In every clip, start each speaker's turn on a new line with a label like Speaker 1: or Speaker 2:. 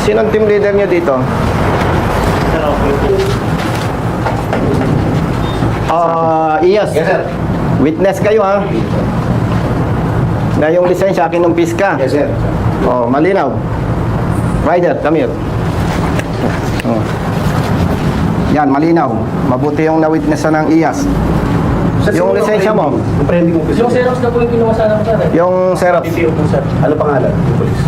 Speaker 1: Sino ang team leader niyo dito? Iyas.
Speaker 2: Yes, sir.
Speaker 1: Witness kayo ha. Na yung lisensya kinumpis ka.
Speaker 2: Yes, sir.
Speaker 1: Oh, malinaw. Rider, come here. Oh. Yan, malinaw. Mabuti yung na-witness ng Iyas. Yung lisensya mo?
Speaker 2: Yung branding mo.
Speaker 3: Yung Xerox na po yung kinuha sana ko, sir.
Speaker 1: Yung Xerox.
Speaker 3: PPO po, sir.
Speaker 2: Ano pangalan ng polis?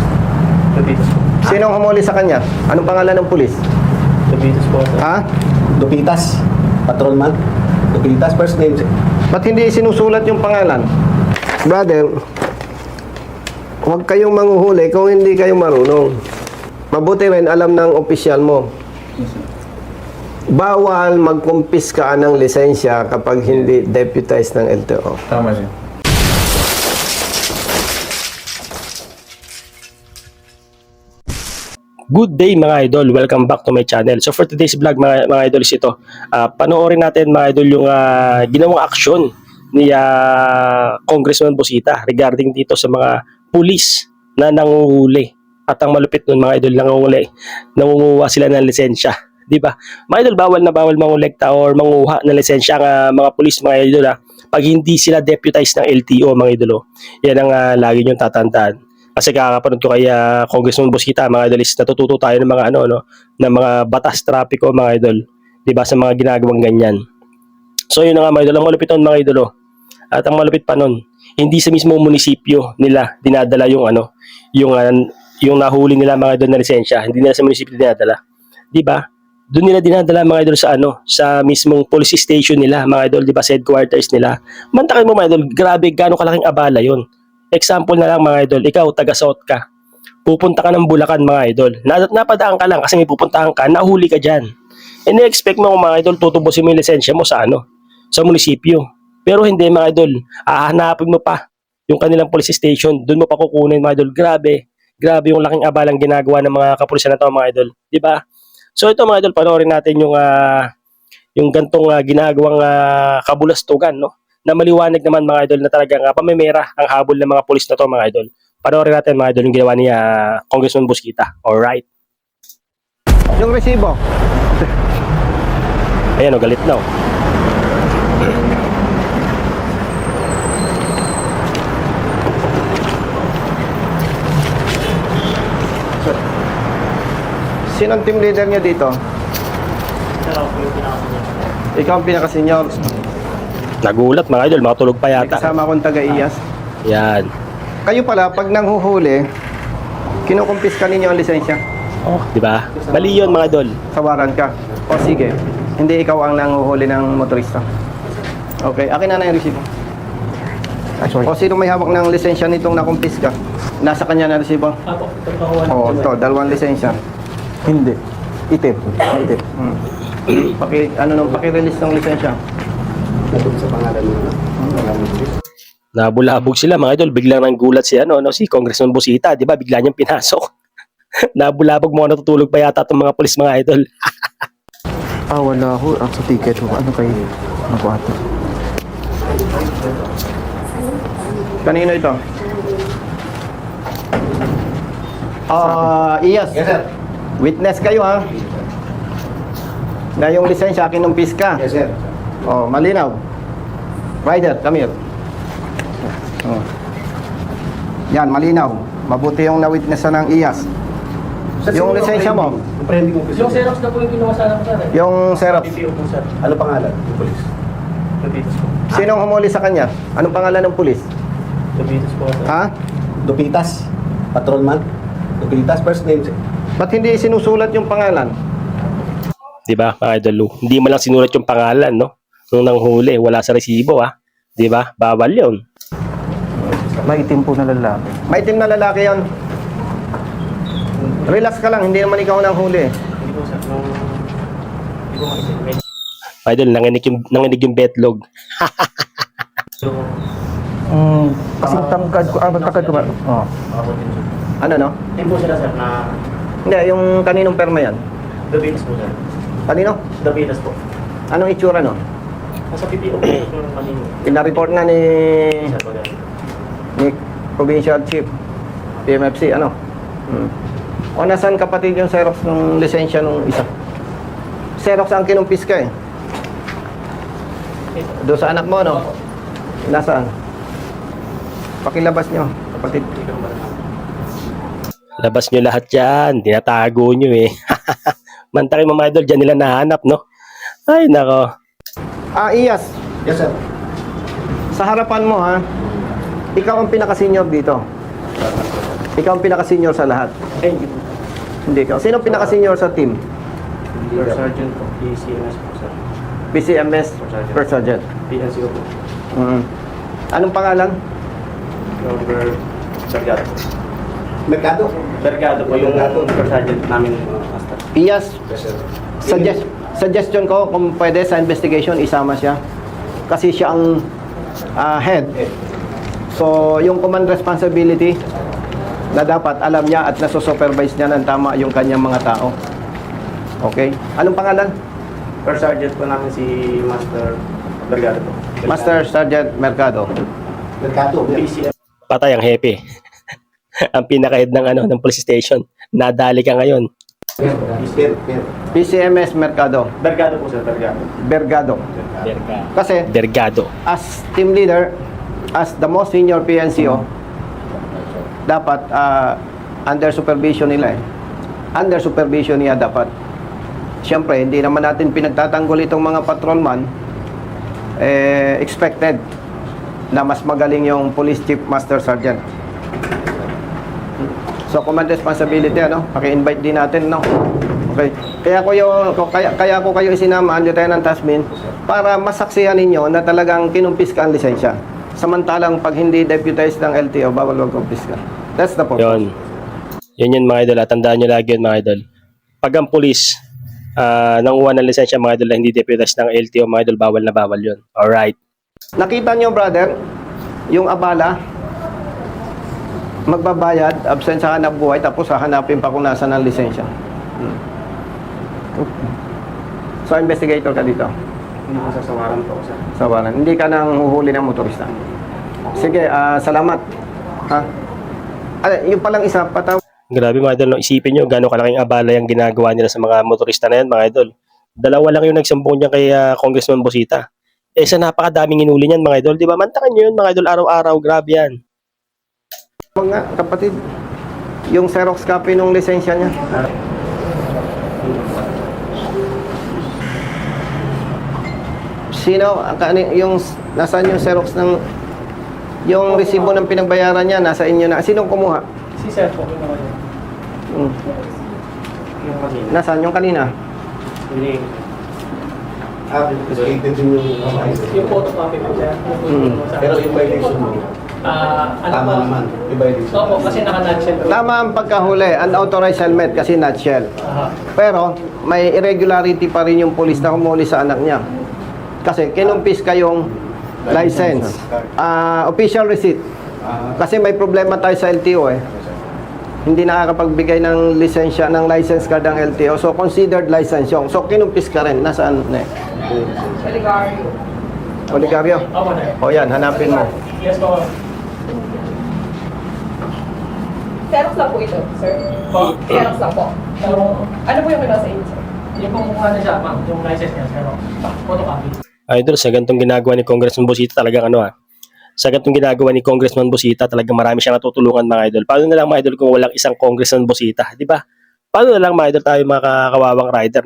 Speaker 3: Davidas po.
Speaker 1: Sinong humuli sa kanya? Anong pangalan ng pulis?
Speaker 3: Davidas po, sir.
Speaker 1: Ha?
Speaker 2: Dupitas. Patrolman. Dupitas. First name.
Speaker 1: Ba't hindi sinusulat yung pangalan? Brother, huwag kayong manghuhuli kung hindi kayo marunong. Mabuti rin alam ng opisyal mo. Bawal magkumpiska ng lisensya kapag hindi deputized ng LTO.
Speaker 2: Tama siya.
Speaker 4: Good day mga idol, welcome back to my channel. So for today's vlog mga idol is ito. Panoorin natin mga idol yung ginawang aksyon ni Congressman Busita regarding dito sa mga pulis na nanguhuli. At ang malupit nun mga idol, nangunguha sila ng lisensya. Di ba? Mga idol, bawal na bawal mangolekta or manguha ng lisensya ang mga pulis mga idol pag hindi sila deputized ng LTO mga idol. Yan ang lagi nyo tatandaan. Kasi kakapanood ko kay Congressman Busita, mga idol, is natututo tayo ng mga ng mga batas trapiko mga idol. 'Di ba sa mga ginagawang ganyan. So yun na nga mga idol, ang malupit nun mga idol. At ang malupit pa nun, hindi sa mismo munisipyo nila dinadala yung yung nahuli nila mga idol na lisensya, hindi nila sa munisipyo dinadala. 'Di ba? Doon nila dinadala mga idol sa mismong police station nila mga idol, 'di ba, sa headquarters nila. Mantakin mo mga idol, grabe gaano kalaking abala 'yon. Example na lang mga idol, ikaw taga-South ka. Pupunta ka ng Bulacan mga idol. Napadaan ka lang kasi may pupuntahan ka, nahuli ka diyan. And expect mo mga idol tutubusin mo yung lisensya mo sa sa munisipyo. Pero hindi mga idol, hahanapin mo pa yung kanilang police station, doon mo pa kukunin mga idol. Grabe yung laking abalang ginagawa ng mga kapulisan na to mga idol, 'di ba? So ito mga idol, panoorin natin yung gantong ginagawang kabulastugan, no? Na maliwanag naman mga idol na talagang pamimera ang habol ng mga pulis na to mga idol. Panoorin natin mga idol yung ginawa ni Congressman Busita. Alright.
Speaker 1: Yung resibo.
Speaker 4: Ayan o, galit na o.
Speaker 1: Sino ang team leader niyo dito?
Speaker 3: Sir, ako po yung pinakasunod.
Speaker 1: Ikaw ang pinaka-senior.
Speaker 4: Nagulat mga idol, makatulog pa
Speaker 1: May
Speaker 4: yata.
Speaker 1: kasama akong taga-Iyas.
Speaker 4: Yan.
Speaker 1: Kayo pala, pag nanghuhuli, kinukumpiska ninyo ang lisensya.
Speaker 4: Oh, di ba? Mali yun mga idol.
Speaker 1: Sawaran ka. O sige, hindi ikaw ang nanghuhuli ng motorista. Okay, akin na yung resibo. O sino may hawak ng lisensya nitong nakumpiska? Nasa kanya na resibo?
Speaker 3: Apo, ito pakuha na
Speaker 1: O, ito, dalawang lisensya.
Speaker 2: Hindi. Itim. Itim.
Speaker 1: Paki-release ng lisensya.
Speaker 2: Nandun sa pangalan mo.
Speaker 4: Nabulabog sila mga idol, biglang nang gulat si si Congressman Busita, 'di ba? Bigla niyang pinasok. Nabulabog mo, natutulog pa yata itong mga pulis mga idol.
Speaker 5: Wala ako. Sa ticket ko. Ano kayo? Ano po ito?
Speaker 1: Kanino ito? Iyas.
Speaker 2: Yes, sir.
Speaker 1: Witness kayo ha. Na yung lisensya kinumpis ka.
Speaker 2: Yes, sir.
Speaker 1: Oh, malinaw. Rider, come here. Oh. Yan, malinaw. Mabuti yung na-witness ng Iyas. Yung lisensya mo?
Speaker 2: Yung branding mo.
Speaker 3: Yung Xerox na po yung kinuha sana ko, sir.
Speaker 1: Yung Xerox.
Speaker 3: PPO po, sir.
Speaker 2: Ano pangalan ng polis?
Speaker 3: Davidas po.
Speaker 1: Sinong humuli sa kanya? Anong pangalan ng pulis?
Speaker 3: Davidas po, sir.
Speaker 1: Ha?
Speaker 2: Dupitas. Patrolman. Dupitas. First name.
Speaker 1: Ba't hindi sinusulat yung pangalan?
Speaker 4: 'Di ba mga idol? Hindi mo lang sinulat yung pangalan, no? Nung nanghuli, wala sa resibo 'Di ba? Bawal 'yon.
Speaker 5: Maitim po na lalaki.
Speaker 1: May team na lalaki yon. Relax ka lang, hindi naman ikaw nang huli.
Speaker 3: Hindi po, sir. Hindi po makikita.
Speaker 4: Idol, nanginig yung betlog.
Speaker 5: Kasing tangkad ko. Magtakad ko ba? Oo.
Speaker 3: Ako din, sir.
Speaker 1: Ano no?
Speaker 3: Hindi po sila, sir, na
Speaker 1: Hindi, yung kaninong perma yan?
Speaker 3: Davidas po, sir.
Speaker 1: Kanino?
Speaker 3: Davidas po.
Speaker 1: Anong itsura no?
Speaker 3: Nasa PPO po yung kanino.
Speaker 1: Pina-report na ni
Speaker 3: Sir, pag
Speaker 1: Provincial Chief PMFC, ano? O nasaan kapatid yung Xerox ng lisensya nung isa? Xerox ang kinumpis ka eh. Doon sa anak mo, no? Nasaan? Pakilabas nyo, kapatid.
Speaker 4: Labas nyo lahat yan. Tinatago nyo eh. Mantakin mga idol, dyan nila nahanap, no? Ay, nako.
Speaker 1: Iyas,
Speaker 2: Yes, sir.
Speaker 1: sa harapan mo ha, ikaw ang pinaka-senior dito. Ikaw ang pinaka-senior sa lahat. Hindi ikaw. Sino ang pinaka-senior sa team?
Speaker 3: First Sergeant po. PCMS po, sir.
Speaker 1: PCMS, First Sergeant.
Speaker 3: PNCO po.
Speaker 1: Anong pangalan?
Speaker 3: Robert Bergado.
Speaker 2: Mercado?
Speaker 3: Bergado po yung
Speaker 2: Bergado.
Speaker 3: First Sergeant namin, Master.
Speaker 1: Iyas,
Speaker 2: Yes, sir.
Speaker 1: suggestion ko kung pwede sa investigation isama siya. Kasi siya ang head. So, yung command responsibility na dapat alam niya at nasusupervise niya ng tama yung kanyang mga tao. Okay? Anong pangalan?
Speaker 3: First Sergeant po namin si Master Bergado po.
Speaker 1: Master Sergeant Mercado.
Speaker 2: Mercado.
Speaker 3: PCMS.
Speaker 4: Patay ang hepe. Ang pinaka-head ng police station. Nadali ka ngayon.
Speaker 2: Per.
Speaker 1: PCMS Mercado.
Speaker 3: Bergado po, sir. Bergado.
Speaker 1: Bergado. Kasi
Speaker 4: Dergado.
Speaker 1: as team leader, as the most senior PNCO, dapat under supervision nila eh. Under supervision niya dapat. Siyempre, hindi naman natin pinagtatanggol itong mga patrolman. Expected na mas magaling yung police chief master sergeant. So, command responsibility, ano? Paki-invite din natin, no? Okay. Kaya ko kayo isinama, Lieutenant Tasmin, para masaksihan ninyo na talagang kinumpis ka ang lisensya. Samantalang pag hindi deputized ng LTO, bawal wag kumpis ka. That's the purpose.
Speaker 4: Yun. Yun mga idol. Tandaan nyo lagi yun mga idol. Pag ang police nanguha ng lisensya mga idol na hindi deputized ng LTO mga idol, bawal na bawal yun. Alright.
Speaker 1: Nakita nyo, brother, yung abala, magbabayad, absent sa hanap buhay, tapos hahanapin pa kung nasa ng lisensya. So, investigator ka dito.
Speaker 3: Hindi po sa sawaran po, sir.
Speaker 1: Sa waran. Hindi ka nang huhuli ng motorista. Sige, salamat. Ha? Yung palang isa,
Speaker 4: Grabe mga idol. No? Isipin nyo gano'ng kalaking abala yung ginagawa nila sa mga motorista na yan mga idol. Dalawa lang yung nagsumbong niya kay Congressman Busita. Sa napakadaming inuli niyan mga idol. Di ba? Mantakan nyo yun mga idol araw-araw. Grabe yan.
Speaker 1: mga kapatid, yung Xerox copy ng lisensya niya. Sino, yung, nasaan yung Xerox ng, yung resibo ng pinagbayaran niya, nasa inyo na. Sinong kumuha?
Speaker 3: Si sir po, yung mga yun.
Speaker 1: Hmm.
Speaker 3: Yung kanina.
Speaker 1: Nasaan yung kanina?
Speaker 3: Hindi.
Speaker 2: Investigated din
Speaker 3: Yung photocopy po, sir.
Speaker 2: Pero yung violation mo, tama naman. Yung violation.
Speaker 3: Opo, kasi naka-nutshell po.
Speaker 1: Tama ang pagkahuli, unauthorized helmet kasi nutshell.
Speaker 3: Aha.
Speaker 1: Pero may irregularity pa rin yung police na humuli sa anak niya. Kasi kinumpis kayong license, official receipt. Kasi may problema tayo sa LTO eh. Hindi nakakapagbigay ng lisensya, ng license card ng LTO. So considered license yung. So kinumpis ka rin. Nasaan na eh? Oligaryo.
Speaker 3: Opo, sir.
Speaker 1: O yan, hanapin mo.
Speaker 3: Yes po.
Speaker 6: Xerox lang po ito, sir.
Speaker 3: Po.
Speaker 6: Xerox lang po. Ano po yung kinuha sa inyo, sir?
Speaker 3: Yung kumuha na siya, ma'am, yung license niya, sir. Photocopy.
Speaker 4: Idol, sa ganitong ginagawa ni Congressman Busita talagang sa ganitong ginagawa ni Congressman Busita talagang marami siyang natutulungan mga idol. Paano na lang mga idol kung walang isang Congressman Busita, di ba? Paano na lang mga idol tayo mga kawawang rider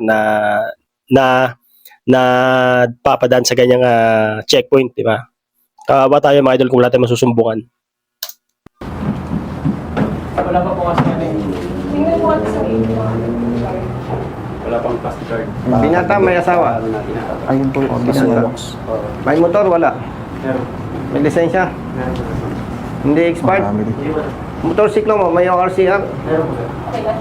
Speaker 4: na papadaan sa ganyang checkpoint, di ba? Kawawa tayo mga idol kung wala tayong masusumbungan.
Speaker 3: Wala pa po kasi ano eh.
Speaker 6: Tingnan mo kasi sa inyo.
Speaker 3: Wala pang plastic card.
Speaker 1: Binata, may asawa.
Speaker 5: Ayun po yung Xerox.
Speaker 1: May motor, wala.
Speaker 3: Meron.
Speaker 1: May lisensya.
Speaker 3: Meron po, sir.
Speaker 1: Hindi expired.
Speaker 5: Marami din.
Speaker 3: Hindi wala.
Speaker 1: Motorsiklo mo, may ORCR.
Speaker 3: Meron po, sir.
Speaker 6: Okay na.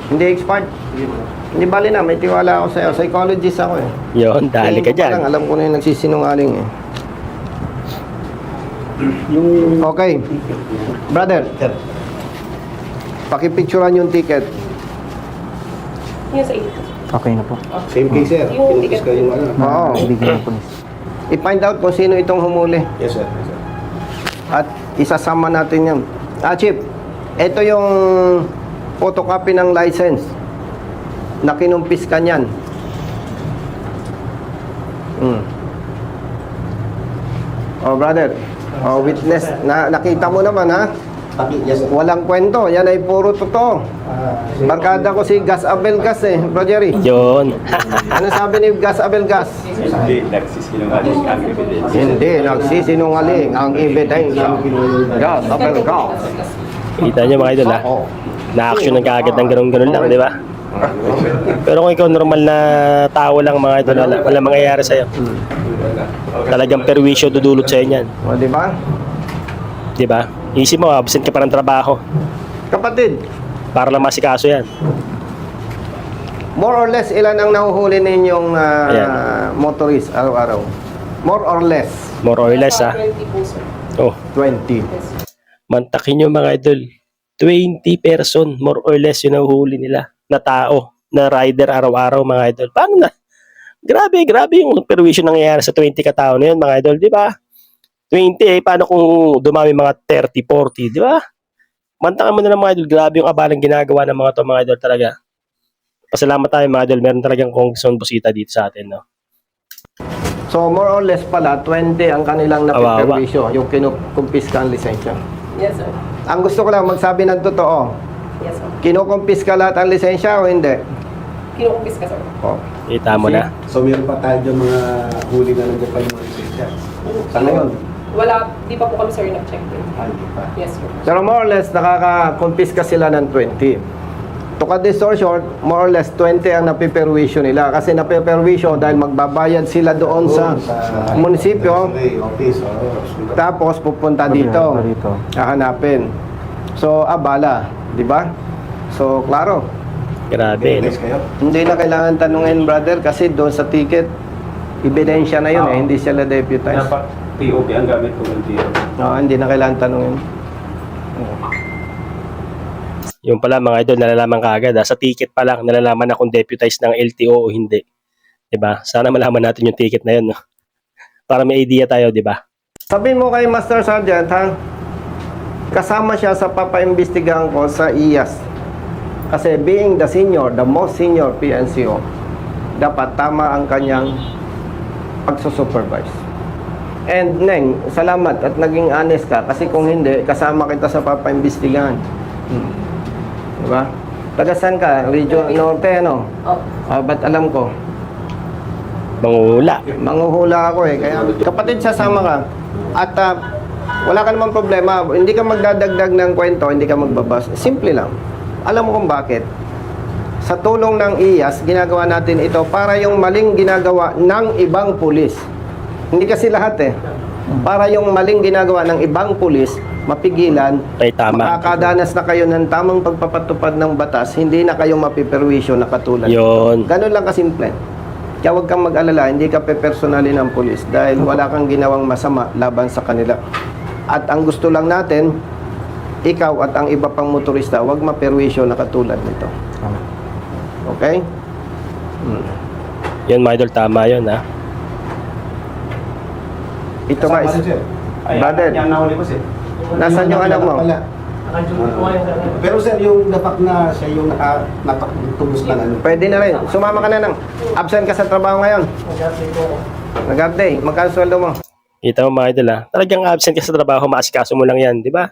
Speaker 1: Hindi expired.
Speaker 3: Hindi wala.
Speaker 1: Hindi bali na, may tiwala ako sa'yo. Psychologist ako eh.
Speaker 4: Yun, dali ka
Speaker 1: Tingin ko pa lang,
Speaker 4: dyan.
Speaker 1: alam ko na yung nagsisinungaling eh. Okay. Brother,
Speaker 2: Sir,
Speaker 1: pakipicturean yung ticket.
Speaker 6: Yung sa inyo.
Speaker 5: Okay na po.
Speaker 2: same case, sir.
Speaker 6: Yung
Speaker 2: Kinumpis
Speaker 6: ticket.
Speaker 2: ka yung ano.
Speaker 1: Oo.
Speaker 5: Bigyan ng polis.
Speaker 1: I-find out kung sino itong humuli.
Speaker 2: Yes, sir. Yes, sir.
Speaker 1: At isasama natin yun. Chief, ito yung photocopy ng license na kinumpis ka niyan. Oh, brother. Oh, witness. Nakita mo naman, ha?
Speaker 2: Yes, sir.
Speaker 1: Walang kwento. Yan ay puro totoo. Barkada ko si Gas Abelgas eh, Bro Jerry.
Speaker 4: Yun.
Speaker 1: Ano sabi ni Gas Abelgas?
Speaker 7: Hindi nagsisinungaling ang ebidensya.
Speaker 1: Hindi nagsisinungaling ang ebidensya. Gas Abelgas.
Speaker 4: Kita nyo mga idol ha. Na-action ng kaagad ng ganun-ganun lang, di ba? Pero kung ikaw normal na tao lang mga idol, wala mangyayari sa'yo. Talagang perwisyo dudulot sa'yo niyan.
Speaker 1: O, di ba?
Speaker 4: Di ba? Isip mo, absent ka pa ng trabaho
Speaker 1: Kapatid,
Speaker 4: para lang masikaso yan.
Speaker 1: more or less, ilan ang nahuhuli ninyong
Speaker 4: Ayan.
Speaker 1: motorist araw-araw? More or less?
Speaker 4: More or less ha.
Speaker 6: 20 po, sir.
Speaker 4: Oh,
Speaker 1: 20.
Speaker 6: Yes.
Speaker 4: mantakin nyo mga idol. 20 person, more or less yung nahuhuli nila na tao, na rider araw-araw mga idol. Paano na? Grabe yung perwisyo nangyayari sa 20 katao na yun mga idol, di ba? 20 paano kung dumami mga 30, 40, di ba? Mantakan mo na lang mga idol, grabe yung abalang ginagawa ng mga to mga idol talaga. Pasalamat tayo mga idol, meron talagang Congressman Busita dito sa atin, no?
Speaker 1: So, more or less pala, 20 ang kanilang
Speaker 4: Awawa.
Speaker 1: napiperwisyo, yung kinukumpis ka ang lisensya.
Speaker 6: Yes, sir.
Speaker 1: Ang gusto ko lang magsabi ng totoo,
Speaker 6: Yes, sir.
Speaker 1: kinukumpis ka lahat ang lisensya o hindi?
Speaker 6: Kinukumpis ka, sir.
Speaker 1: Oh.
Speaker 4: Kita mo na.
Speaker 2: So meron pa tayo dyan mga huli na nandiyan pa yung mga lisensya. Sa ngayon?
Speaker 6: Wala, di pa po kami, sir, nag-check din.
Speaker 2: Hindi pa.
Speaker 6: Yes, sir.
Speaker 1: Pero more or less, nakaka-confis ka sila ng 20. To cut this story short, more or less 20 ang napiperwisyo nila. Kasi napiperwisyo dahil magbabayad sila doon sa munisipyo,
Speaker 2: Office.
Speaker 1: tapos pupunta dito, hahanapin. So, abala, di ba? So, klaro.
Speaker 4: Grabe, no?
Speaker 2: Next kayo?
Speaker 1: Hindi na kailangan tanungin, brother, kasi doon sa ticket, ebidensya na yun, hindi sila deputized.
Speaker 7: Dapat POP ang gamit ko ng tiro.
Speaker 1: Hindi na kailangan tanungin.
Speaker 4: Yung pala mga idol, nalalaman ka agad. Sa ticket pa lang, nalalaman na kung deputized ng LTO o hindi. Diba? Sana malaman natin yung ticket na yun, no? Para may idea tayo, diba?
Speaker 1: Sabi mo kay Master Sergeant, ha? Kasama siya sa papaimbestigahan ko sa IAS. Kasi being the senior, the most senior PNCO, dapat tama ang kanyang pagsusupervise. And Neng, salamat at naging honest ka kasi kung hindi, kasama kita sa papaimbestigahan. Diba? Taga saan ka? Region Norte, ano? Ba't alam ko?
Speaker 4: Mangula.
Speaker 1: Manguhula ako eh. Kaya kapatid, sasama ka. At wala ka namang problema. Hindi ka magdadagdag ng kwento, hindi ka magbabas. Simple lang. Alam mo kung bakit? Sa tulong ng IAS, ginagawa natin ito para yung maling ginagawa ng ibang pulis. Hindi kasi lahat eh. Para yung maling ginagawa ng ibang pulis, mapigilan,
Speaker 4: Ay, tama.
Speaker 1: makakadanas na kayo ng tamang pagpapatupad ng batas, hindi na kayo mapiperwisyo na katulad.
Speaker 4: Yun.
Speaker 1: Ganun lang kasimple. Kaya huwag kang mag-alala, hindi ka pe-personally ng pulis dahil wala kang ginawang masama laban sa kanila. At ang gusto lang natin, ikaw at ang iba pang motorista, huwag maperwisyo na katulad nito. Okay?
Speaker 4: Yun mga idol, tama yun ha.
Speaker 1: Ito nga is... Brother,
Speaker 7: Yan nahuli ko, sir.
Speaker 1: nasaan yung anak mo?
Speaker 2: Pero sir, yung dapat na siya yung nakatubos na ano.
Speaker 1: Pwede na rin. Sumama ka na nang. Absent ka sa trabaho ngayon. Nag-update. Magkano sweldo mo?
Speaker 4: Kita mo mga idol ha. Talagang absent ka sa trabaho, maasikaso mo lang yan, di ba?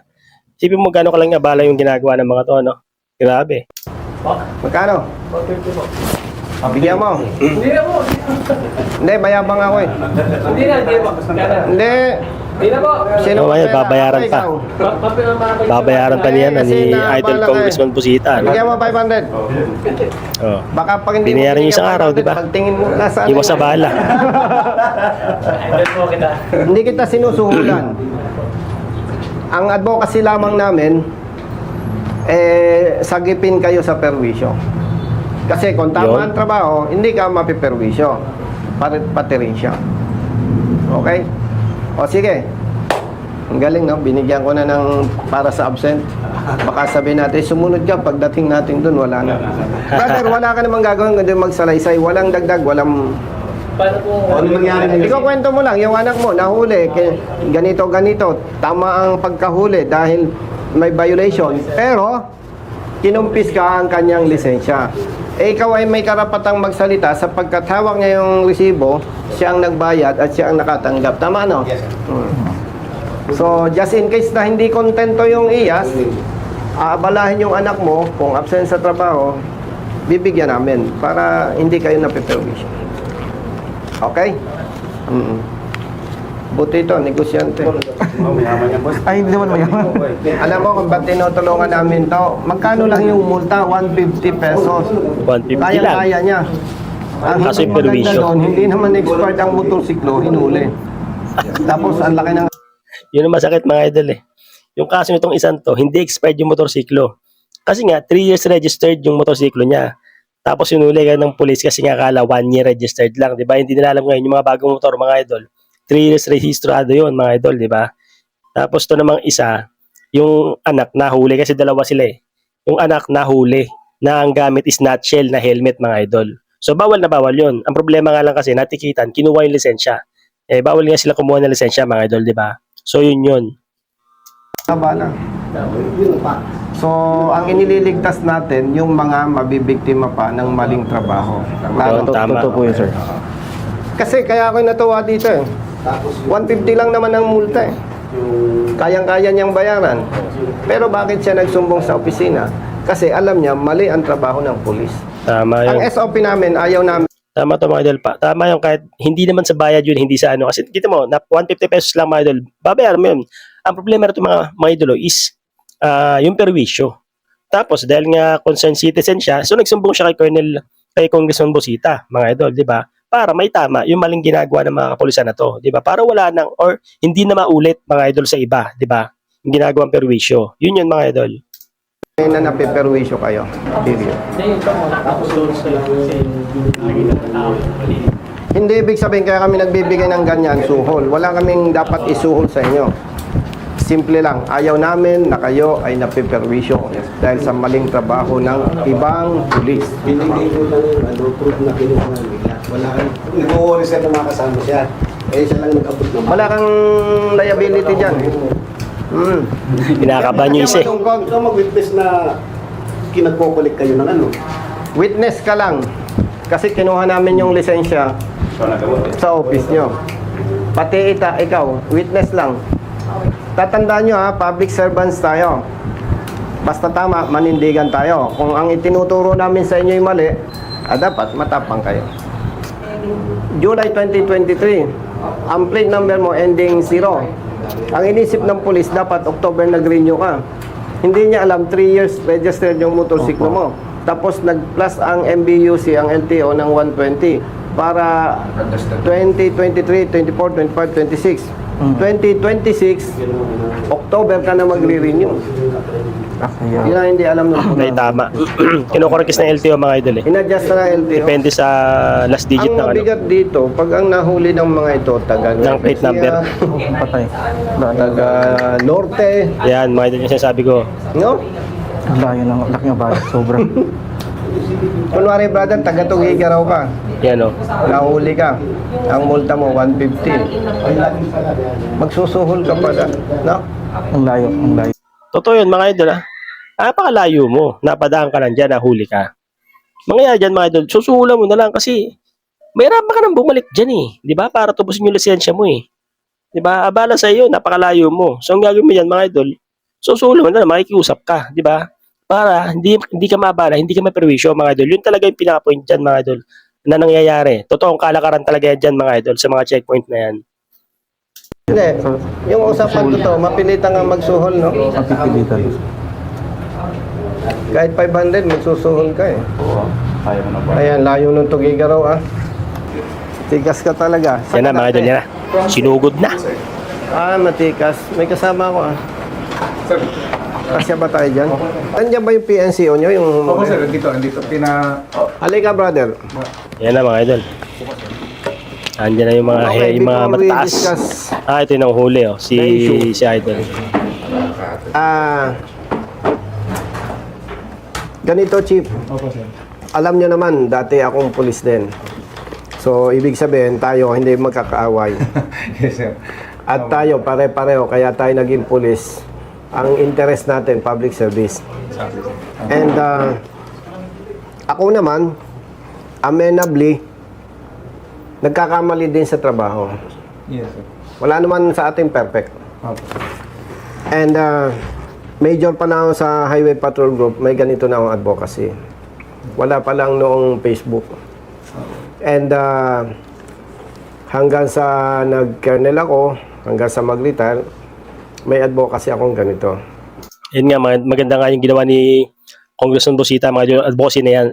Speaker 4: Isipin mo gano'n ka lang abala yung ginagawa ng mga to, no? Grabe.
Speaker 1: Magkano? Bigyan mo.
Speaker 6: Hindi na po.
Speaker 1: Hindi, mayabang ako eh.
Speaker 6: Hindi na, hindi po.
Speaker 1: Hindi.
Speaker 6: Hindi na po.
Speaker 1: Sino
Speaker 4: Oo, ngayon,
Speaker 1: pera?
Speaker 4: babayaran
Speaker 1: Ako,
Speaker 4: pa.
Speaker 1: ikaw.
Speaker 4: Babayaran pa niyan
Speaker 1: Kasi
Speaker 4: ni
Speaker 1: naabala
Speaker 4: Idol
Speaker 1: ka eh.
Speaker 4: Congressman Busita. No?
Speaker 1: Bigyan mo 500.
Speaker 4: Oh.
Speaker 1: Baka pag hindi
Speaker 4: Binayaran
Speaker 1: mo
Speaker 4: yung isang
Speaker 1: binigyan
Speaker 4: araw,
Speaker 1: 500,
Speaker 4: di ba?
Speaker 1: Pagtingin mo, nasaan?
Speaker 4: Iwas sa bala.
Speaker 3: Idol po kita.
Speaker 1: Hindi kita sinusuhulan. Ang advocacy lamang namin, sagipin kayo sa perwisyo. Kasi kung tama ang trabaho, hindi ka mapiperwisyo. Pati rin siya. Okay? O sige. Ang galing, no? Binigyan ko na ng para sa absent. Baka sabihin natin, sumunod ka. Pagdating natin dun, wala na. Brother, wala ka namang gagawin kundi magsalaysay. Walang dagdag, walang...
Speaker 3: Paano po?
Speaker 2: Ano nangyari ngayon?
Speaker 1: Ikaw kwento mo lang, yung anak mo, nahuli. Ganito. Tama ang pagkahuli dahil may violation. Pero, kinumpis ka ang kanyang lisensya. Eh, ikaw ay may karapatang magsalita sapagkat hawak niya yung resibo, siya ang nagbayad at siya ang nakatanggap. Tama, no?
Speaker 2: Yes, sir.
Speaker 1: So, just in case na hindi kontento yung IAS, aabalahin yung anak mo kung absent sa trabaho, bibigyan namin para hindi kayo napiperwisyo. Okay? Buti ito, negosyante.
Speaker 7: Oh, mayaman yan, boss.
Speaker 5: Ay, hindi naman mayaman.
Speaker 1: Alam mo kung ba't tinutulungan namin to? Magkano lang yung multa? 150 pesos.
Speaker 4: 150 lang.
Speaker 1: Kaya niya. Ang
Speaker 4: Kaso
Speaker 1: hindi
Speaker 4: yung
Speaker 1: maganda
Speaker 4: perwisyo.
Speaker 1: doon, hindi naman expert ang motorsiklo, hinuli. Tapos ang laki ng
Speaker 4: Yun ang masakit mga idol eh. Yung kaso nitong isang to, hindi expired yung motorsiklo. Kasi nga, 3 years registered yung motorsiklo niya. Tapos sinuli ka ng police kasi nga akala 1 year registered lang, di ba? Hindi nila alam ngayon yung mga bagong motor, mga idol. 3 years rehistrado yun, mga idol, di ba? Tapos to namang isa, yung anak nahuli kasi dalawa sila eh. Yung anak nahuli na ang gamit is nutshell na helmet, mga idol. So bawal na bawal yun. Ang problema nga lang kasi natikitan, kinuha yung lisensya. Eh bawal nga sila kumuha ng lisensya, mga idol, di ba? So yun yun.
Speaker 1: bala.
Speaker 2: Yun pa.
Speaker 1: So, ang inililigtas natin, yung mga mabibiktima pa ng maling trabaho.
Speaker 4: Yun, tama.
Speaker 5: Totoo po yun, sir.
Speaker 1: Kasi kaya ako natuwa dito eh.
Speaker 2: Tapos
Speaker 1: 150 lang naman ang multa eh.
Speaker 2: yung
Speaker 1: Kayang-kaya niyang bayaran. Pero bakit siya nagsumbong sa opisina? Kasi alam niya, mali ang trabaho ng pulis.
Speaker 4: Tama
Speaker 1: Ang
Speaker 4: yun.
Speaker 1: SOP namin, ayaw namin.
Speaker 4: Tama to mga idol pa. Tama yung kahit hindi naman sa bayad yun, hindi sa ano. Kasi kita mo, na 150 pesos lang mga idol. Babayaran mo yun. Ang problema nito mga idolo is yung perwisyo. Tapos dahil nga concerned citizen siya, so nagsumbong siya kay Congressman Busita, mga idol, di ba? Para may tama yung maling ginagawa ng mga kapulisan na to, di ba? Para wala nang or hindi na maulit mga idol sa iba, di ba? Yung ginagawang perwisyo. Yun mga idol.
Speaker 1: Na napiperwisyo kayo. Period.
Speaker 3: Tapos doon sa lagi ng tao yung mali.
Speaker 1: Hindi ibig sabihin kaya kami nagbibigay ng ganyan, suhol. Wala kaming dapat isuhol sa inyo. Simple lang, ayaw namin na kayo ay napiperwisyo dahil sa maling trabaho ng ibang pulis.
Speaker 2: binigay ko lang yung proof na kinuha nila. Wala kang, nag-worry siya na makasama siya. Eh siya lang nag-abot naman.
Speaker 1: Wala kang liability dyan.
Speaker 4: Pinakabahan yung isa eh.
Speaker 2: Ikaw mag-witness na kinagkukulik kayo ng ano.
Speaker 1: Witness ka lang. Kasi kinuha namin yung lisensya
Speaker 7: So, nagawa.
Speaker 1: sa office nyo. Pati ikaw, witness lang. Tatandaan nyo ha, public servants tayo. Basta tama, manindigan tayo. Kung ang itinuturo namin sa inyo yung mali, dapat matapang kayo. July 2023, ang plate number mo ending 0. Ang inisip ng pulis, dapat October nag-renew ka. Hindi niya alam, 3 years registered yung motorsiklo mo. Tapos nag-plus ang MBUC, ang LTO ng 120 para 2023, 24, 25, 26. 2026, October ka na magre-renew. Yun ang hindi alam ng
Speaker 4: May
Speaker 1: pulis.
Speaker 4: tama. Kinukorekis ng LTO mga idol eh.
Speaker 1: Inadjust na ng LTO.
Speaker 4: Depende sa last digit
Speaker 1: Ang
Speaker 4: ng ano.
Speaker 1: mabigat dito, pag ang nahuli ng mga ito, taga
Speaker 4: Ng plate number.
Speaker 5: Patay.
Speaker 1: taga Norte,
Speaker 4: Yan, mga idol yung sinasabi ko.
Speaker 1: no?
Speaker 5: Ang layo ng laki ng bala. Sobrang.
Speaker 1: Kunwari brother, taga Tugigaraw ka,
Speaker 4: Yan o.
Speaker 1: nahuli ka, ang multa mo 150. Magsusuhol ka pala, no?
Speaker 5: Ang layo. Ang layo.
Speaker 4: Totoo yun mga idol ah. Napakalayo mo. Napadaan ka lang dyan, nahuli ka. Mangyayari dyan mga idol, susuhulan mo na lang kasi mahirapan ka nang bumalik dyan eh. Di ba? Para tubusin yung lisensya mo eh. Di ba? Abala sa iyo, napakalayo mo. So ang gagawin mo dyan mga idol, susuhulan mo na lang, makikiusap ka. Di ba? Para hindi ka mabala, hindi ka maperwisyo mga idol. Yun talaga yung pinaka-point dyan mga idol na nangyayari. Totoong kalakaran talaga yan dyan mga idol sa mga checkpoint na yan.
Speaker 1: Hindi, yung usapan ko to, mapilitan nga magsuhol, no?
Speaker 5: Ang pipilitan.
Speaker 1: Kahit 500, magsusuhol ka eh.
Speaker 7: Ayaw mo na ba?
Speaker 1: Ayan, layo ng Tugigaraw ah. Tigas ka talaga.
Speaker 4: Yan na mga idol, yan na. Sinugod na.
Speaker 1: Matikas. May kasama ako ah. Kasya ba tayo dyan? Andiyan ba yung PNCO nyo? Yung...
Speaker 8: Opo sir, andito.
Speaker 1: Halika brother.
Speaker 4: Yan na mga idol. Andiyan na yung mga, yung mga
Speaker 1: before we
Speaker 4: matataas.
Speaker 1: discuss,
Speaker 4: Ito yung huli oh. Si idol.
Speaker 1: ganito chief.
Speaker 8: Opo sir.
Speaker 1: Alam nyo naman, dati akong pulis din. So, ibig sabihin, tayo hindi magkakaaway.
Speaker 8: Yes sir.
Speaker 1: At tayo, pare-pareho, kaya tayo naging pulis
Speaker 2: ang interest natin, public service. And ako naman, amenably, nagkakamali din sa trabaho.
Speaker 7: Yes, sir.
Speaker 2: Wala naman sa ating perfect.
Speaker 7: Opo.
Speaker 2: And major pa na ako sa Highway Patrol Group, may ganito na akong advocacy. Wala pa lang noong Facebook. And hanggang sa nag-kernel ako, hanggang sa mag-retire, may advocacy akong ganito.
Speaker 4: Yun nga, maganda nga yung ginawa ni Congressman Busita, mga idol,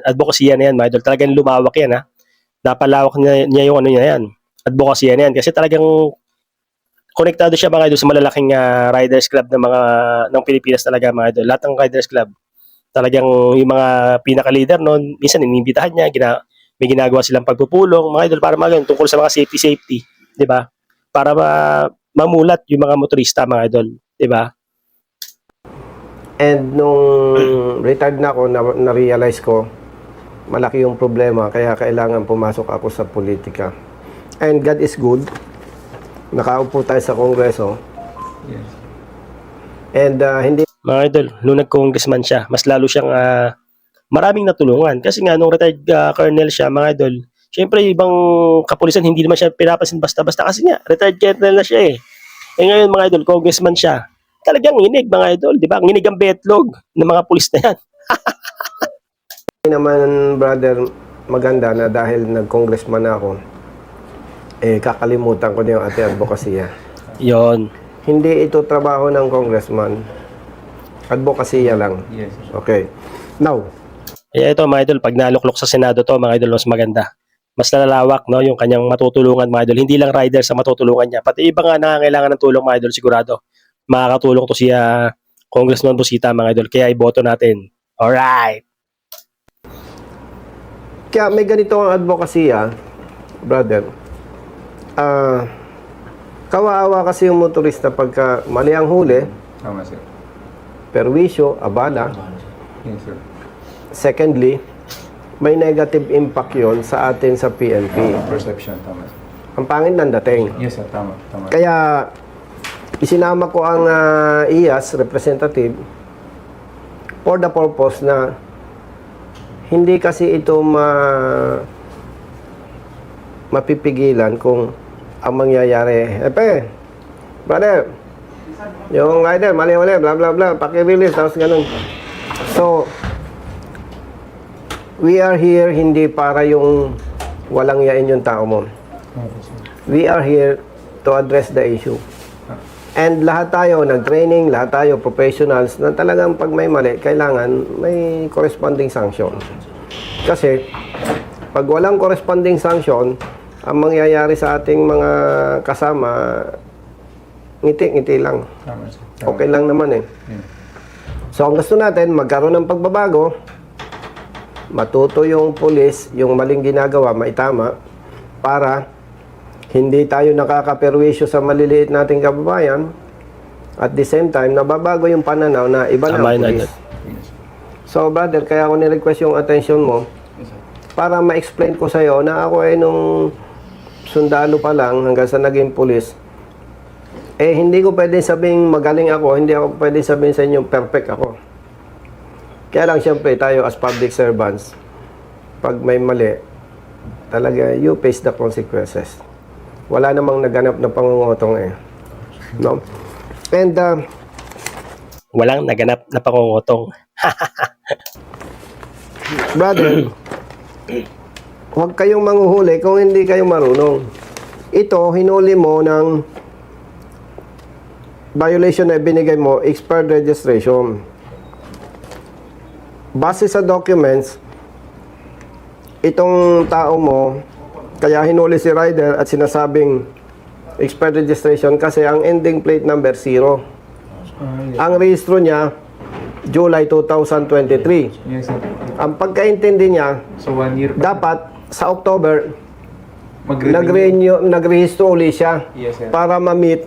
Speaker 4: advocacy yan, mga idol. Talagang lumawak yan, ha. Napalawak niya yung ano niya yan. Advocacy yan. Kasi talagang konektado siya, mga idol, sa malalaking riders club ng Pilipinas talaga, mga idol. Lahat ng riders club. Talagang yung mga pinaka-leader noon, minsan inimbitahan niya, may ginagawa silang pagpupulong, mga idol, para tungkol sa mga safety, di ba? Para mamulat yung mga motorista, mga idol, di ba?
Speaker 2: And nung retired na ako, na-realize ko, malaki yung problema, kaya kailangan pumasok ako sa politika. And God is good. Nakaupo tayo sa Kongreso.
Speaker 7: Yes.
Speaker 2: And hindi
Speaker 4: Mga idol, nung nag-congressman siya, mas lalo siyang maraming natulungan. Kasi nga, nung retired colonel siya, mga idol, syempre, ibang kapulisan, hindi naman siya pinapansin basta-basta kasi nga, retired colonel na siya eh. Eh ngayon, mga idol, congressman siya. Talagang nginig, mga idol, di ba? Nginig ang betlog ng mga pulis na yan.
Speaker 2: naman, brother, maganda na dahil nag-congressman na ako, kakalimutan ko na yung ating advokasya.
Speaker 4: Yon.
Speaker 2: Hindi ito trabaho ng congressman. Advokasya lang.
Speaker 7: Yes, sir.
Speaker 2: Okay. Now,
Speaker 4: Kaya ito, mga idol, pag naluklok sa Senado to, mga idol, mas maganda. Mas nalalawak, no, yung kanyang matutulungan, mga idol. Hindi lang riders ang matutulungan niya. Pati iba nga nangangailangan ng tulong, mga idol, sigurado. Makakatulong to si Congressman Busita, mga idol. Kaya iboto natin. Alright.
Speaker 2: kaya may ganito ang advokasya, brother. Kawawa kasi yung motorista pagka mali ang huli,
Speaker 7: Tama, sir.
Speaker 2: perwisyo, abala.
Speaker 7: Yes, sir.
Speaker 2: Secondly, may negative impact yon sa atin sa PNP.
Speaker 7: Perception, tama, sir.
Speaker 2: Ang pangit ng dating.
Speaker 7: Yes, sir. Tama, tama.
Speaker 2: Kaya, isinama ko ang IAS representative for the purpose na hindi kasi ito mapipigilan kung ang mangyayari. Brother, yung rider, mali-mali, bla bla bla, paki-release, tapos ganun. So, we are here hindi para yung walang yain yung tao mo.
Speaker 7: Okay, sir.
Speaker 2: We are here to address the issue. And lahat tayo nag-training, lahat tayo professionals na talagang pag may mali, kailangan may corresponding sanction. Kasi pag walang corresponding sanction, ang mangyayari sa ating mga kasama, ngiti-ngiti lang.
Speaker 7: Tama, sir. Tama.
Speaker 2: Okay lang naman eh.
Speaker 7: Yeah.
Speaker 2: So ang gusto natin, magkaroon ng pagbabago, matuto yung pulis, yung maling ginagawa, maitama, para hindi tayo nakakaperwisyo sa maliliit nating kababayan. At the same time, nababago yung pananaw na iba na
Speaker 4: Tama
Speaker 2: ang
Speaker 4: yun,
Speaker 2: pulis.
Speaker 7: Yes, sir.
Speaker 2: So brother, kaya ako ni-request yung attention mo para ma-explain ko sa'yo na ako ay nung sundalo pa lang hanggang sa naging pulis, hindi ko pwede sabihin magaling ako, hindi ako pwede sabihin sa inyo perfect ako. Kaya lang siyempre tayo as public servants, pag may mali, talaga you face the consequences. Wala namang naganap na pangungutong eh. No? And
Speaker 4: Walang naganap na pangungutong.
Speaker 2: brother, huwag kayong manghuhuli kung hindi kayo marunong. Ito, hinuli mo ng violation na binigay mo, expired registration. Base sa documents, itong tao mo, kaya hinuli si rider at sinasabing expired registration kasi ang ending plate number 0. Ang rehistro niya, July 2023.
Speaker 7: Yes, sir.
Speaker 2: Ang pagkaintindi niya,
Speaker 7: So, 1 year pa.
Speaker 2: dapat sa October,
Speaker 7: Magre-renew.
Speaker 2: nagrehistro uli siya
Speaker 7: Yes, sir.
Speaker 2: para ma-meet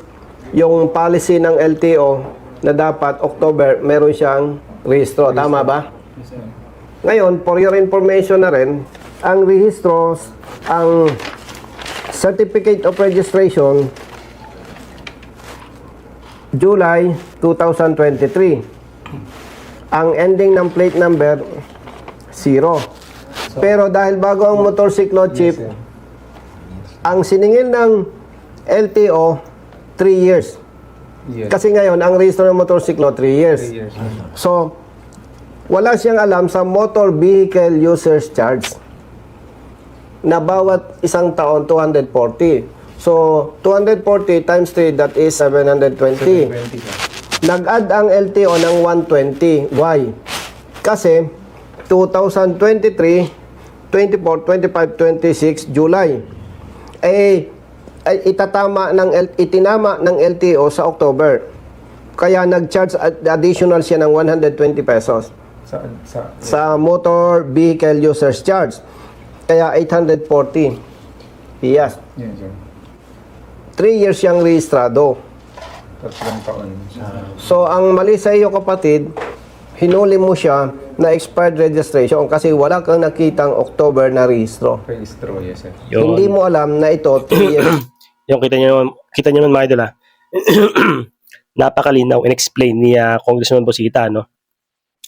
Speaker 2: yung policy ng LTO na dapat October meron siyang rehistro. Tama ba?
Speaker 7: Yes, sir.
Speaker 2: Ngayon, for your information na rin, ang rehistro, ang certificate of registration, July 2023. Ang ending ng plate number 0. Pero dahil bago ang motorsiklo chip, ang siningil ng LTO 3 years.
Speaker 7: Yes.
Speaker 2: Kasi ngayon ang rehistro ng motorsiklo 3 years.
Speaker 7: 3 years.
Speaker 2: So wala siyang alam sa motor vehicle users charge na bawat isang taon 240. So 240 times 3, that is 720.
Speaker 7: 20 ka.
Speaker 2: Nag-add ang LTO ng 120. Why? Kasi 2023, 24, 25, 26 July ay itinama ng LTO sa October. Kaya nag-charge additional siya ng 120 pesos sa motor vehicle users charge. Kaya 840. Yes.
Speaker 7: Yes, sir.
Speaker 2: 3 years siyang rehistrado.
Speaker 7: 3 taon.
Speaker 2: So, ang mali sa iyo kapatid, hinuli mo siya na expired registration kasi wala kang nakitang October na rehistro.
Speaker 7: Registro, yes, sir.
Speaker 4: Yun.
Speaker 2: Hindi mo alam na ito 3 years.
Speaker 4: Yung kita niyo naman mga idol ha. Napakalinaw in-explain ni Congressman Busita, no?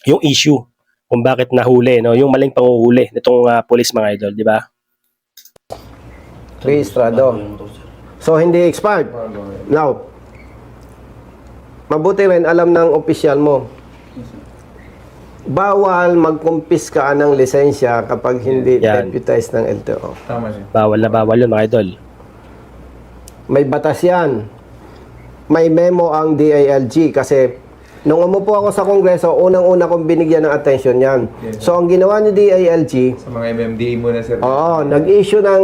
Speaker 4: Yung issue kung bakit nahuli, no? Yung maling panguhuli nitong police mga idol, di ba?
Speaker 2: Rehistrado. So, hindi expired. Now, mabuti rin alam ng opisyal mo. Bawal magkumpiska ng lisensya kapag hindi
Speaker 4: Yan.
Speaker 2: deputized ng LTO.
Speaker 7: Tama siya.
Speaker 4: Bawal na bawal yun mga idol.
Speaker 2: May batas yan. May memo ang DILG kasi nung umupo ako sa Kongreso, unang-una kong binigyan ng attention yan.
Speaker 7: Yes.
Speaker 2: So, ang ginawa ni DILG,
Speaker 7: Sa mga MMDA muna, sir.
Speaker 2: nag-issue ng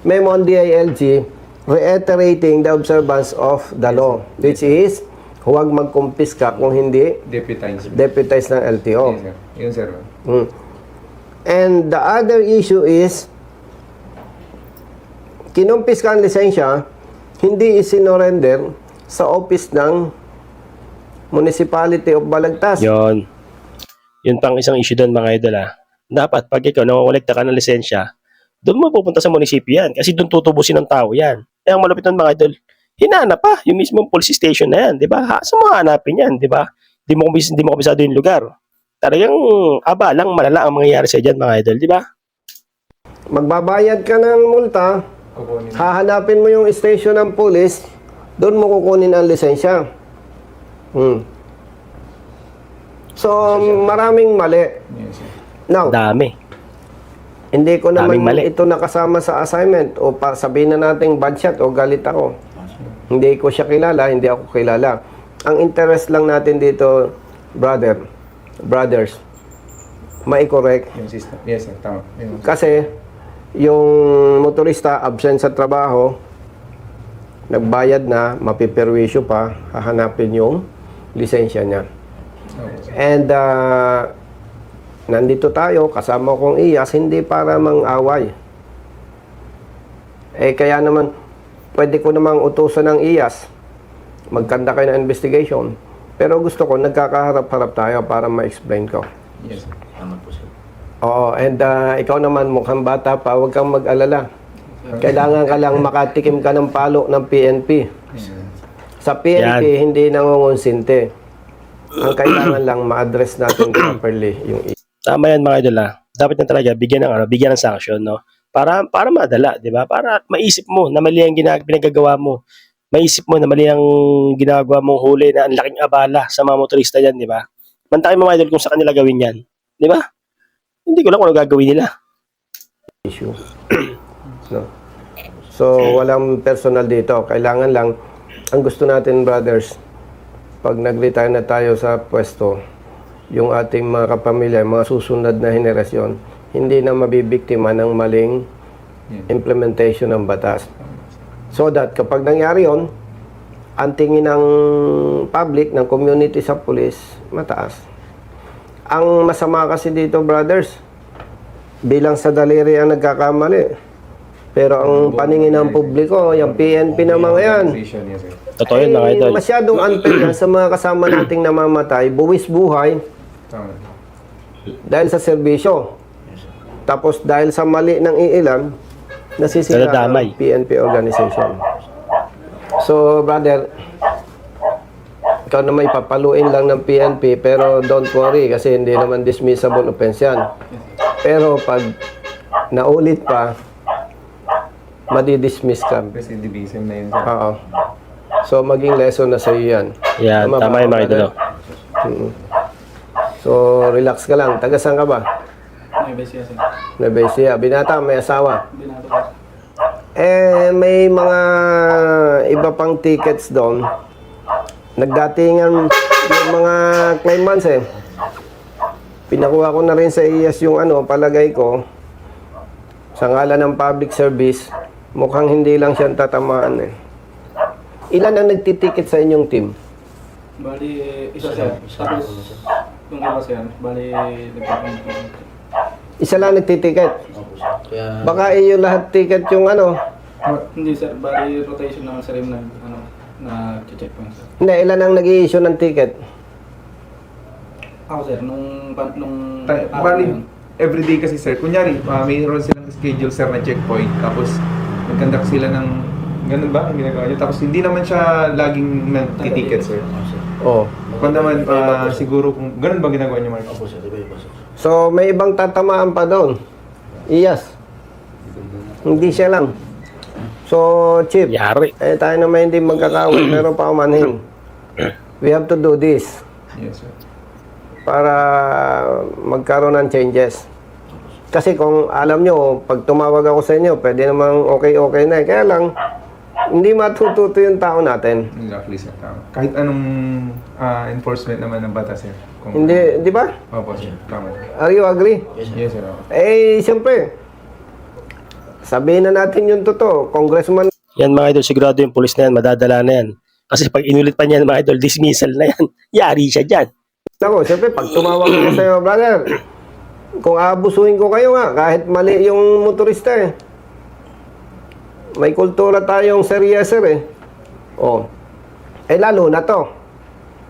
Speaker 2: memo ang DILG reiterating the observance of the law, which is huwag magkumpiska kung hindi
Speaker 7: Deputized.
Speaker 2: deputized ng LTO.
Speaker 7: Yes, sir. Yun, sir.
Speaker 2: And the other issue is kinumpis ka ang lisensya, hindi isinorender sa office ng Municipality of Balagtas.
Speaker 4: Yun. Yun pang isang issue doon mga idol ha. Dapat pag ikaw nangongolekta ka ng lisensya, doon mo pupunta sa munisipyo yan kasi doon tutubusin ng tao yan. Kaya ang malupit ng mga idol, hinanap pa yung mismong police station na yan, di ba? Saan mo hanapin yan, di ba? Di mo kabisado yung lugar. Talagang abalang malala ang mangyayari sa dyan mga idol, di ba?
Speaker 2: Magbabayad ka ng multa,
Speaker 7: Kukunin.
Speaker 2: hahanapin mo yung station ng police, doon mo kukunin ang lisensya. So, maraming mali.
Speaker 7: Yes, sir.
Speaker 2: Now,
Speaker 4: Dami.
Speaker 2: hindi ko naman
Speaker 4: Daming mali.
Speaker 2: ito nakasama sa assignment o sabihin na nating bad shot o galit ako. Hindi ko siya kilala, hindi ako kilala. Ang interest lang natin dito, brothers, mai-correct.
Speaker 7: Yung system. Yes, sir. Tama. Yun.
Speaker 2: Kasi, yung motorista absent sa trabaho, nagbayad na, mapiperwisyo pa, hahanapin yung lisensya niya.
Speaker 7: Okay, sir.
Speaker 2: And, nandito tayo, kasama kong IAS, hindi para mang-away. Kaya naman, pwede ko namang utusan ng IAS, magkanda kayo ng investigation. Pero gusto ko, nagkakaharap-harap tayo para ma-explain ko.
Speaker 7: Yes, sir.
Speaker 2: Oo, and ikaw naman, mukhang bata pa, huwag kang mag-alala. Kailangan ka lang makatikim ka ng palo ng PNP. Sa PNP, hindi nangungonsinte. Ang kailangan lang ma-address natin properly yung
Speaker 4: Tama yan mga idol ha. Dapat na talaga bigyan ng sanction, no? Para madala, 'di ba? Para maisip mo na mali ang pinagagawa mo. Maisip mo na mali ang ginagawa mong huli na ang laking abala sa mga motorista diyan, 'di ba? Mantakin mga idol kung sa kanila gawin 'yan, 'di ba? Hindi ko lang kung ano gagawin nila.
Speaker 2: issue. No. So, walang personal dito. Kailangan lang, ang gusto natin, brothers, pag nag-retire na tayo sa pwesto, yung ating mga kapamilya, mga susunod na henerasyon, hindi na mabibiktima ng maling implementation ng batas. So that kapag nangyari yon, ang tingin ng public, ng community sa police, mataas. Ang masama kasi dito, brothers, bilang sa daliri ang nagkakamali. Pero ang paningin ng publiko, yung PNP na mga yan,
Speaker 7: Yes, sir.
Speaker 4: Totoo yun mga idol.
Speaker 2: masyadong unfair yan sa mga kasama nating namamatay, buwis buhay,
Speaker 7: Tama.
Speaker 2: dahil sa serbisyo. Tapos dahil sa mali ng iilan, nasisira
Speaker 4: Nadadamay.
Speaker 2: ang PNP organization. So, brother, ikaw naman ipapaluin lang ng PNP, pero don't worry kasi hindi naman dismissible offense yan. Pero pag naulit pa, madidismiss ka.
Speaker 7: Kasi division na yun, sir.
Speaker 2: Oo. So, maging lesson na sa iyo yan.
Speaker 4: Yan, tama
Speaker 2: ba,
Speaker 4: yung mga idol.
Speaker 2: brother? Mm. So, relax ka lang. Taga saan ka ba?
Speaker 3: May base siya, sir.
Speaker 2: Nueva Ecija. Binata, may asawa.
Speaker 3: Binato po.
Speaker 2: May mga iba pang tickets doon. Nagdatingan yung mga claimants eh. Pinakuha ko na rin sa IAS yung palagay ko. Sa ngalan ng public service, mukhang hindi lang siya tatamaan eh. Ilan ang nagtiticket sa inyong team?
Speaker 3: Bali, isa sir. Tapos, yung iba sir, bali, nagpapunta po.
Speaker 2: Isa lang nagtiticket. Baka iyo lahat ticket yung
Speaker 3: Hindi sir, bali rotation naman sir yung nag-check po sir.
Speaker 2: Hindi, ilan ang nag-i-issue ng ticket?
Speaker 3: Ako sir, nung araw
Speaker 7: Bali,
Speaker 3: na yun,
Speaker 7: everyday kasi, sir. Kunyari, mayroon silang schedule, sir, na checkpoint. Tapos, nag-conduct sila ng... Ganun ba ang ginagawa niyo? Tapos, hindi naman siya laging nag-ticket, sir.
Speaker 2: Oh.
Speaker 7: Kung naman, siguro kung... Ganun ba ginagawa niyo, Mark?
Speaker 2: So, may ibang tatamaan pa doon. Iyas. Hindi siya lang. So, Chief,
Speaker 4: Yari.
Speaker 2: tayo naman hindi magkakawin, pero paumanhin. We have to do this
Speaker 7: Yes, sir.
Speaker 2: para magkaroon ng changes. Kasi kung alam nyo, pag tumawag ako sa inyo, pwede namang okay na. Kaya lang, hindi matututo yung tao natin.
Speaker 7: Exactly, sir. Tama. Kahit anong enforcement naman ng batas, sir. Kung...
Speaker 2: Hindi, di ba?
Speaker 7: Opo, sir. Tama.
Speaker 2: Are you agree?
Speaker 7: Yes, sir. Opo.
Speaker 2: Siyempre, sabihin na natin yung totoo. Congressman
Speaker 4: Yan mga idol, sigurado yung pulis na yan, madadala na yan. Kasi pag inulit pa niyan mga idol, dismissal na yan. Yari siya dyan.
Speaker 2: ako, siyempre, pag tumawag ako sa'yo, brother, kung aabusuhin ko kayo nga, kahit mali yung motorista eh. May kultura tayong seryeser eh. Oh. Lalo na to.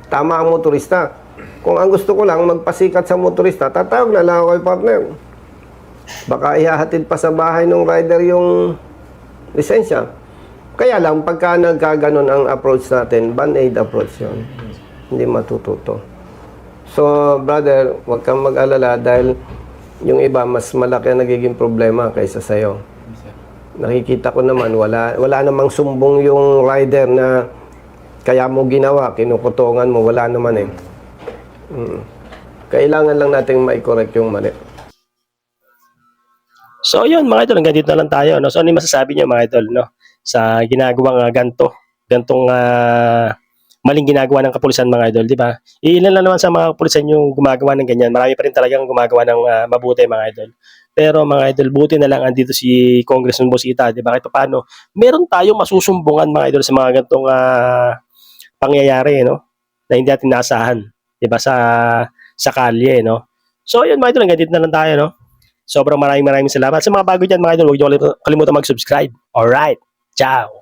Speaker 2: Tama ang motorista. Kung ang gusto ko lang magpasikat sa motorista, tatawag na lang ako kay partner. Baka ihahatid pa sa bahay ng rider yung lisensya. Kaya lang, pagka nagkaganon ang approach natin, band-aid approach yun. Hindi matututo. So, brother, huwag kang mag-alala dahil yung iba, mas malaki ang nagiging problema kaysa sa'yo. Nakikita ko naman, wala namang sumbong yung rider na kaya mo ginawa, kinukutungan mo, wala naman eh. Kailangan lang nating ma-correct yung mali.
Speaker 4: So yun mga idol, hanggang dito na lang tayo. No? So ano yung masasabi niyo mga idol no? Sa ginagawang gantong maling ginagawa ng kapulisan mga idol, di ba? Ilan lang naman sa mga kapulisan yung gumagawa ng ganyan. Marami pa rin talagang gumagawa ng mabuti mga idol. Pero mga idol, buti na lang andito si Congressman Busita, di ba? Kahit paano, meron tayong masusumbungan mga idol sa mga gantong pangyayari, no? Na hindi natin naasahan, di ba? Sa kalye, no? So yun mga idol, hanggang dito na lang tayo, no? Sobrang maraming salamat. Sa mga bago dyan mga idol, huwag niyo kalimutan mag-subscribe. Alright, ciao!